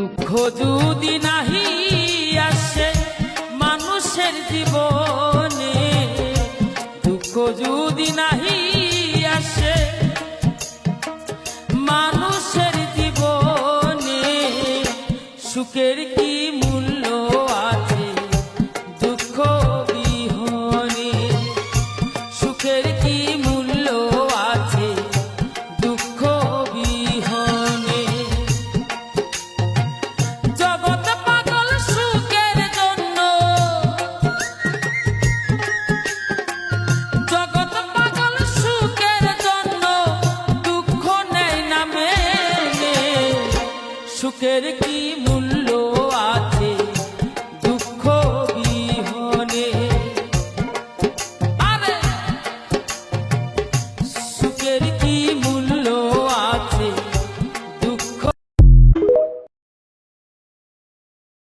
দুঃখ যদি নাহি আসে মানুষের জীবনে, দুঃখ যদি নাহি আসে মানুষের জীবনে, সুখের কি মূল্য আছে দুঃখ বিহনে, সুখের কি মূল্য আছে দুঃখ বিহনে। জগৎ পাগল সুখের জন্য, জগৎ পাগল সুখের জন্য দুঃখ নেয় না মেনে, সুখের কি মূল্য আছে